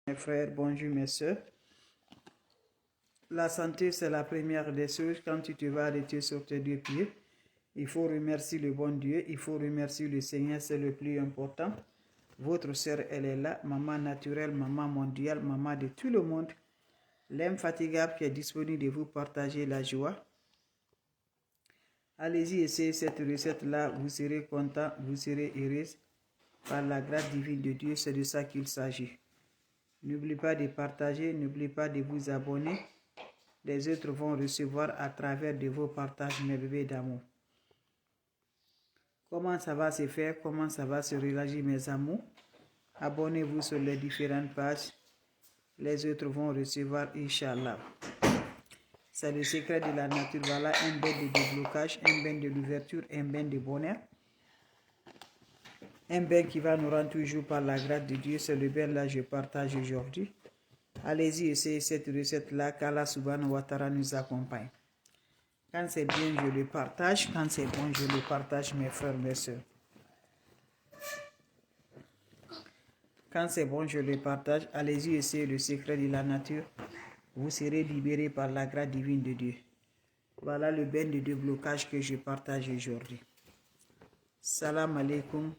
Mes frères, bonjour mes soeurs. La santé, c'est la première des choses. Quand tu te vas arrêter sur tes deux pieds, il faut remercier le bon Dieu, il faut remercier le Seigneur, c'est le plus important. Votre sœur, elle est là, maman naturelle, maman mondiale, maman de tout le monde. L'infatigable qui est disponible de vous partager la joie. Allez-y, essayez cette recette-là, vous serez content, vous serez heureuse. Par la grâce divine de Dieu, c'est de ça qu'il s'agit. N'oubliez pas de partager, n'oubliez pas de vous abonner. Les autres vont recevoir à travers de vos partages, mes bébés d'amour. Comment ça va se faire? Comment ça va se réagir, mes amours? Abonnez-vous sur les différentes pages. Les autres vont recevoir, Inch'Allah. C'est le secret de la nature. Voilà un bain de déblocage, un bain de l'ouverture, un bain de bonheur. Un bain qui va nous rendre toujours par la grâce de Dieu. C'est le bain là que je partage aujourd'hui. Allez-y, essayez cette recette-là, qu'Allah subhanahu wa ta'ala nous accompagne. Quand c'est bien, je le partage. Quand c'est bon, je le partage, mes frères, mes soeurs. Quand c'est bon, je le partage. Allez-y, essayez le secret de la nature. Vous serez libérés par la grâce divine de Dieu. Voilà le bain de déblocage que je partage aujourd'hui. Salam alaikum.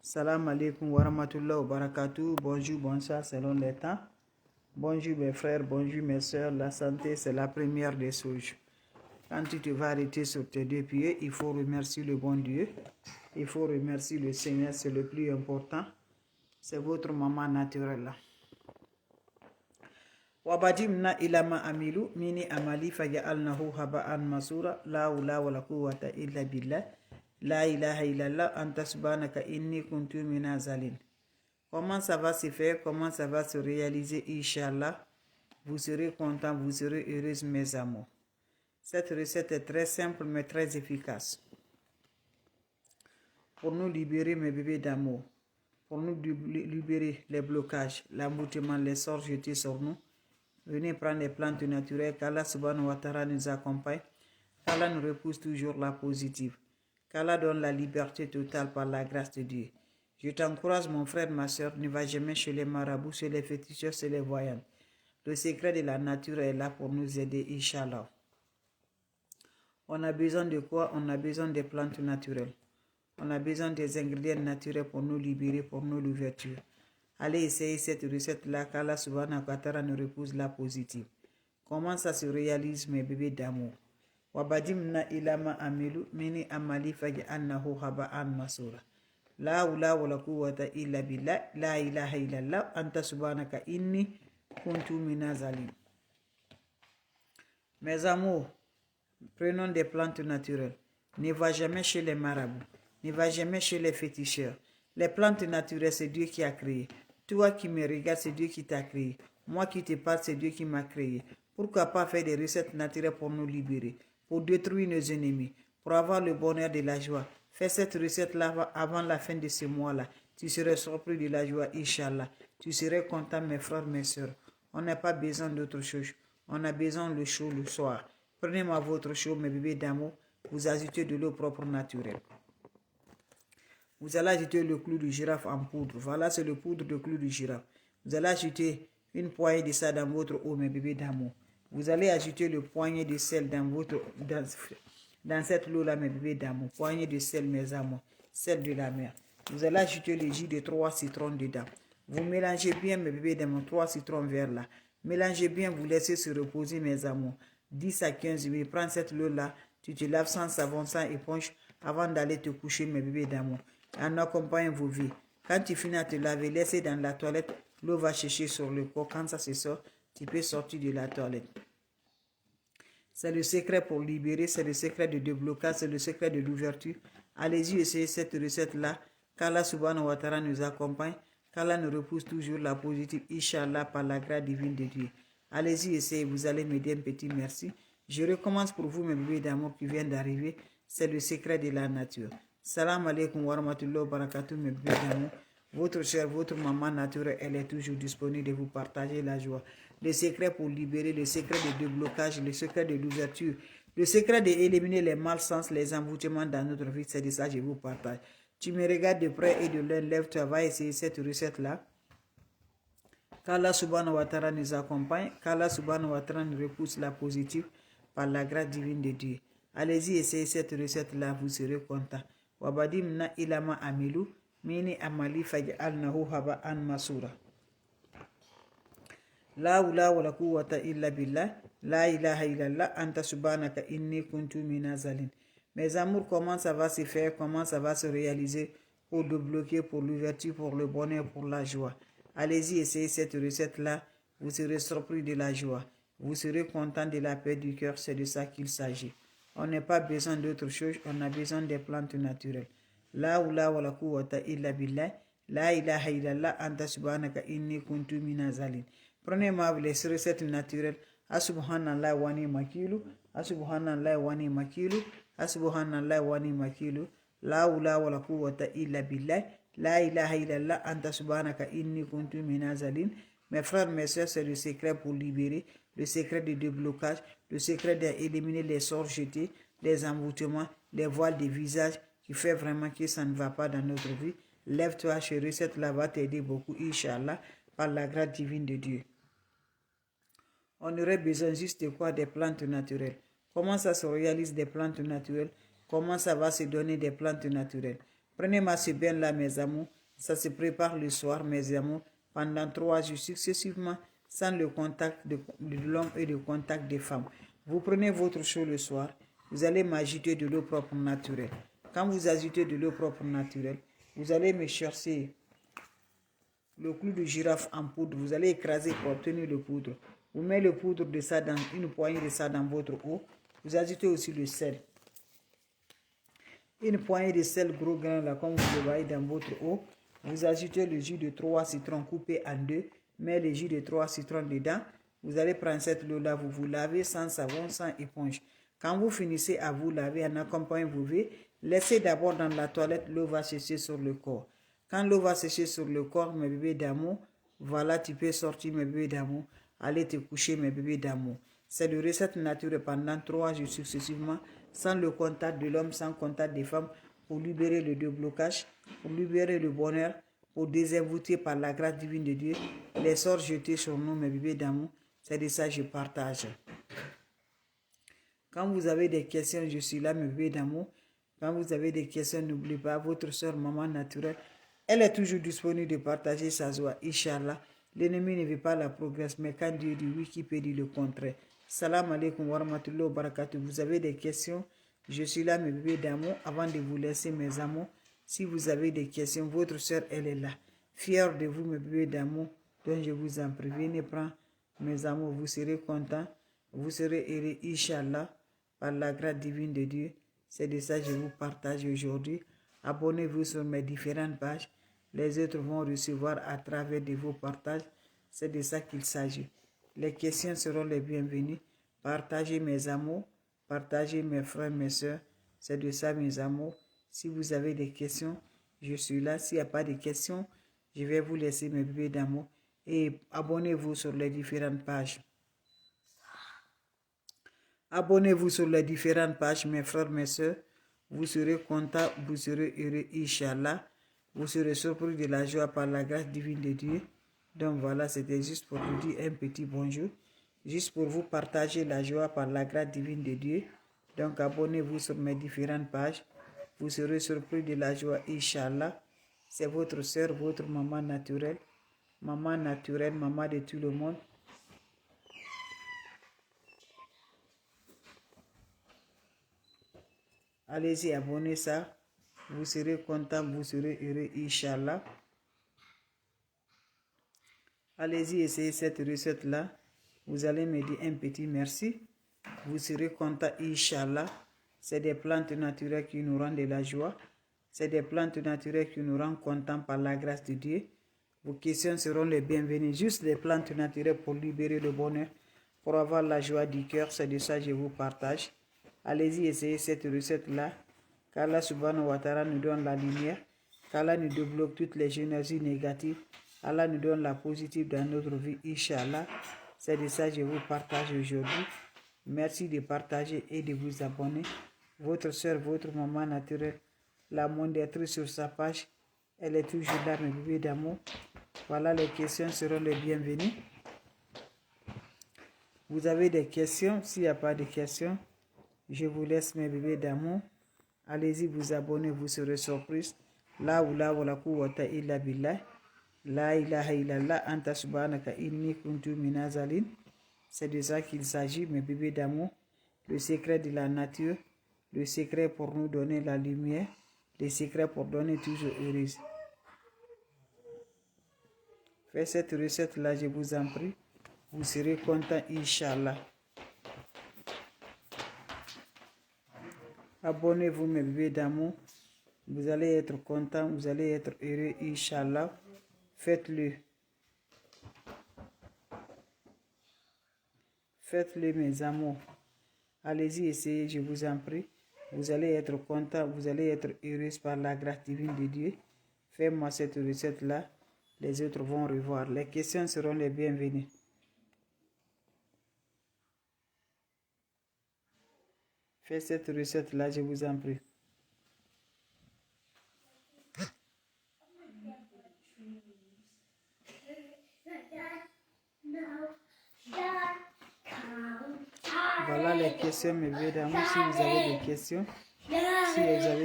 Salam alaikum wa rahmatullah wa barakatuh. Bonjour, bonsoir selon les temps. Bonjour mes frères, bonjour mes soeurs. La santé, c'est la première des choses. Quand tu te vas arrêter sur tes deux pieds, il faut remercier le bon Dieu. Il faut remercier le Seigneur, c'est le plus important. C'est votre maman naturelle. Wabadimna ilama amilu mini amali faja'alnahu haba'an masura la hawla wala quwwata illa billah la ilaha illallah anta subhanaka inni kuntu minaz zalimin. Comment ça va se faire? Comment ça va se réaliser? Inch'Allah, vous serez content, vous serez heureuse, mes amours. Cette recette est très simple mais très efficace. Pour nous libérer, mes bébés d'amour, pour nous libérer les blocages, l'emboutement, les sorts jetés sur nous, venez prendre les plantes naturelles, qu'Allah subhanahu wa ta'ala nous accompagne, qu'Allah nous repousse toujours la positive, qu'Allah donne la liberté totale par la grâce de Dieu. Je t'encourage, mon frère, ma soeur, ne va jamais chez les marabouts, chez les féticheurs, chez les voyants. Le secret de la nature est là pour nous aider, Inch'Allah. On a besoin de quoi? On a besoin des plantes naturelles. On a besoin des ingrédients naturels pour nous libérer, pour nous l'ouverture. Allez essayer cette recette-là, qu'Allah subhanahu wa ta'ala nous repousse la positive. Comment ça se réalise, mes bébés d'amour? Wabadimna ilama amilu mini amali faj'alnahu haba'an masura. La hawla wala quwwata illa billah la ilaha illallah anta subhanaka inni kuntu minaz zalimin. Mes amours, prenons des plantes naturelles. Ne va jamais chez les marabouts. Ne va jamais chez les féticheurs. Les plantes naturelles, c'est Dieu qui a créé. Toi qui me regardes, c'est Dieu qui t'a créé. Moi qui te parle, c'est Dieu qui m'a créé. Pourquoi pas faire des recettes naturelles pour nous libérer, pour détruire nos ennemis, pour avoir le bonheur de la joie? Fais cette recette-là avant la fin de ce mois-là. Tu serais surpris de la joie, Inch'Allah. Tu serais content, mes frères, mes soeurs. On n'a pas besoin d'autre chose. On a besoin de chaud le soir. Prenez-moi votre chaud, mes bébés d'amour. Vous ajoutez de l'eau propre naturelle. Vous allez ajouter le clou de girafe en poudre. Voilà, c'est le poudre de clou de girafe. Vous allez ajouter une poignée de ça dans votre eau, mes bébés d'amour. Vous allez ajouter le poignet de sel dans cette eau-là, mes bébés d'amour. Poignée de sel, mes amours. Sel de la mer. Vous allez ajouter le jus de 3 citrons dedans. Vous mélangez bien, mes bébés d'amour, 3 citrons verts là. Mélangez bien, vous laissez se reposer, mes amours. 10 à 15 minutes. Prends cette eau-là. Tu te laves sans savon, sans éponge avant d'aller te coucher, mes bébés d'amour. En accompagnant vos vies. Quand tu finis à te laver, laissez dans la toilette. L'eau va chercher sur le corps. Quand ça se sort, tu peux sortir de la toilette. C'est le secret pour libérer, c'est le secret de déblocage, c'est le secret de l'ouverture. Allez-y, essayez cette recette-là. Qu'Allah subhanahu wa ta'ala nous accompagne. Qu'Allah nous repousse toujours la positive, Inch'Allah, par la grâce divine de Dieu. Allez-y, essayez, vous allez me dire un petit merci. Je recommence pour vous, mes bébés d'amour qui viennent d'arriver. C'est le secret de la nature. Salam alaikum wa rahmatullah wa barakatuh, mes bébés d'amour. Votre chère, votre maman naturelle, elle est toujours disponible de vous partager la joie. Le secret pour libérer, le secret de déblocage, le secret de l'ouverture, le secret d'éliminer les malsens, les envoûtements dans notre vie, c'est de ça que je vous partage. Tu me regardes de près et de loin, lève-toi, va essayer cette recette-là. Qu'Allah subhanahu wa ta'ala nous accompagne, qu'Allah subhanahu wa ta'ala nous repousse la positive par la grâce divine de Dieu. Allez-y, essayez cette recette-là, vous serez content. Wabadimna ilama amilu, mini amali faj'alnahu haba'an masura. La hawla wala quwwata illa billah, la ilaha illallah, anta subhanaka inni kuntu minazalin. Mes amours, comment ça va se faire, comment ça va se réaliser pour débloquer, pour l'ouverture, pour le bonheur, pour la joie. Allez-y, essayez cette recette-là, vous serez surpris de la joie. Vous serez content de la paix du cœur, c'est de ça qu'il s'agit. On n'a pas besoin d'autre chose, on a besoin des plantes naturelles. La hawla wala quwwata illa billah, la ilaha illallah, anta subhanaka inni kuntu minazalin. Prenez-moi les recettes naturelles. Asubhanallah wa ni makilu, asubhanallah wa ni makilu, asubhanallah wa ni makilu. La hawla wala quwwata illa billah, la ilaha illallah, anta subhanaka inni kuntu minazalin. Mes frères, mes soeurs, c'est le secret pour libérer, le secret de déblocage, le secret d'éliminer les sorts jetés, les envoûtements, les voiles des visages qui fait vraiment que ça ne va pas dans notre vie. Lève-toi, chérie, cette là va t'aider beaucoup, Inch'Allah, par la grâce divine de Dieu. On aurait besoin juste de quoi? Des plantes naturelles. Comment ça se réalise des plantes naturelles? Comment ça va se donner des plantes naturelles? Prenez-moi ce bain-là, mes amours. Ça se prépare le soir, mes amours, pendant 3 jours successivement, sans le contact de l'homme et le contact des femmes. Vous prenez votre chaud le soir, vous allez m'ajouter de l'eau propre naturelle. Quand vous ajoutez de l'eau propre naturelle, vous allez me chercher le clou de girafe en poudre. Vous allez écraser pour obtenir le poudre. Vous mettez le poudre de ça dans une poignée de ça dans votre eau. Vous ajoutez aussi le sel. Une poignée de sel gros grain là, comme vous le voyez dans votre eau. Vous ajoutez le jus de 3 citrons coupé en 2. Mettez le jus de 3 citrons dedans. Vous allez prendre cette eau-là, vous vous lavez sans savon, sans éponge. Quand vous finissez à vous laver en accompagnant vos vies, laissez d'abord dans la toilette, l'eau va sécher sur le corps. Quand l'eau va sécher sur le corps, mes bébés d'amour, voilà, tu peux sortir mes bébés d'amour. Allez te coucher mes bébés d'amour. C'est de recette naturelle pendant 3 jours successivement, sans le contact de l'homme, sans contact des femmes, pour libérer le déblocage, pour libérer le bonheur, pour désenvoûter par la grâce divine de Dieu les sorts jetés sur nous, mes bébés d'amour. C'est de ça que je partage. Quand vous avez des questions, je suis là, mes bébés d'amour. Quand vous avez des questions, n'oubliez pas, votre soeur, maman naturelle, elle est toujours disponible de partager sa joie, Inch'Allah. L'ennemi ne veut pas la progresse, mais quand Dieu dit oui, qui peut dire le contraire? Salam alaikum wa rahmatullahi wa barakatuh. Vous avez des questions? Je suis là, mes bébés d'amour. Avant de vous laisser, mes amours, si vous avez des questions, votre soeur, elle est là. Fière de vous, mes bébés d'amour. Donc, je vous en prie, venez prendre, mes amours. Vous serez contents. Vous serez heureux, Inch'Allah, par la grâce divine de Dieu. C'est de ça que je vous partage aujourd'hui. Abonnez-vous sur mes différentes pages. Les autres vont recevoir à travers de vos partages. C'est de ça qu'il s'agit. Les questions seront les bienvenues. Partagez mes amours. Partagez mes frères, mes soeurs. C'est de ça, mes amours. Si vous avez des questions, je suis là. S'il n'y a pas de questions, je vais vous laisser mes bébés d'amour. Et abonnez-vous sur les différentes pages. Abonnez-vous sur les différentes pages, mes frères, mes soeurs. Vous serez contents, vous serez heureux, Inch'Allah. Vous serez surpris de la joie par la grâce divine de Dieu. Donc voilà, c'était juste pour vous dire un petit bonjour. Juste pour vous partager la joie par la grâce divine de Dieu. Donc abonnez-vous sur mes différentes pages. Vous serez surpris de la joie, Inch'Allah. C'est votre soeur, votre maman naturelle. Maman naturelle, maman de tout le monde. Allez-y, abonnez ça. Vous serez content, vous serez heureux, Inch'Allah. Allez-y, essayez cette recette-là. Vous allez me dire un petit merci. Vous serez content, Inch'Allah. C'est des plantes naturelles qui nous rendent de la joie. C'est des plantes naturelles qui nous rendent contents par la grâce de Dieu. Vos questions seront les bienvenues. Juste des plantes naturelles pour libérer le bonheur, pour avoir la joie du cœur. C'est de ça que je vous partage. Allez-y, essayez cette recette-là. Qu'Allah subhanahu wa ta'ala nous donne la lumière. Qu'Allah nous débloque toutes les énergies négatives. Allah nous donne la positive dans notre vie, Inch'Allah. C'est de ça que je vous partage aujourd'hui. Merci de partager et de vous abonner. Votre soeur, votre maman naturelle, la mondiatrice sur sa page, Elle est toujours là, mes bébés d'amour. Voilà, les questions seront les bienvenues. Vous avez des questions? S'il n'y a pas de questions, je vous laisse, mes bébés d'amour. Allez-y, vous abonnez, vous serez surprise. La oula wala quwwata illa billah. La ilaha illallah anta subhanaka inni kuntu minazalin. C'est de ça qu'il s'agit, mes bébés d'amour. Le secret de la nature, le secret pour nous donner la lumière, le secret pour donner toujours heureuse. Faites cette recette-là, je vous en prie. Vous serez content, Inch'Allah. Abonnez-vous, mes bébés d'amour. Vous allez être content, vous allez être heureux, Inch'Allah. Faites-le. Faites-le, mes amours. Allez-y, essayez, je vous en prie. Vous allez être content, vous allez être heureuse par la grâce divine de Dieu. Faites-moi cette recette-là. Les autres vont revoir. Les questions seront les bienvenues. Faites cette recette-là, je vous en prie. Voilà les questions, mes bébés d'amour. Si vous avez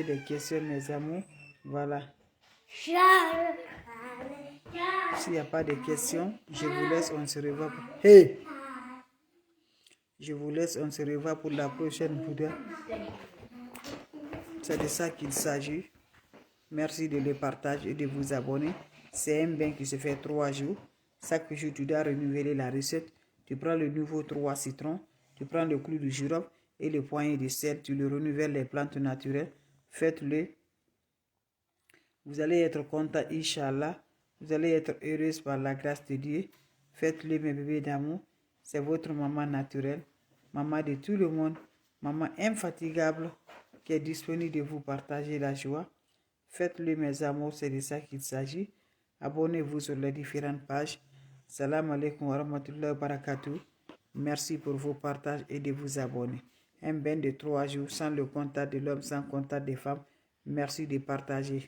des questions, mes amours, voilà. S'il n'y a pas de questions, je vous laisse, on se revoit. Hey! Je vous laisse, on se revoit pour la prochaine vidéo. C'est de ça qu'il s'agit. Merci de le partager et de vous abonner. C'est un bain qui se fait 3 jours. Chaque jour, tu dois renouveler la recette. Tu prends le nouveau 3 citrons, tu prends le clou de girofle et le poignet de sel. Tu le renouvelles les plantes naturelles. Faites-le. Vous allez être content, Inch'Allah. Vous allez être heureuse par la grâce de Dieu. Faites-le, mes bébés d'amour. C'est votre maman naturelle, maman de tout le monde, maman infatigable qui est disponible de vous partager la joie. Faites-le, mes amours, c'est de ça qu'il s'agit. Abonnez-vous sur les différentes pages. Salam alaikum wa rahmatullahi wa barakatuh. Merci pour vos partages et de vous abonner. Un bain de 3 jours sans le contact de l'homme, sans contact des femmes. Merci de partager.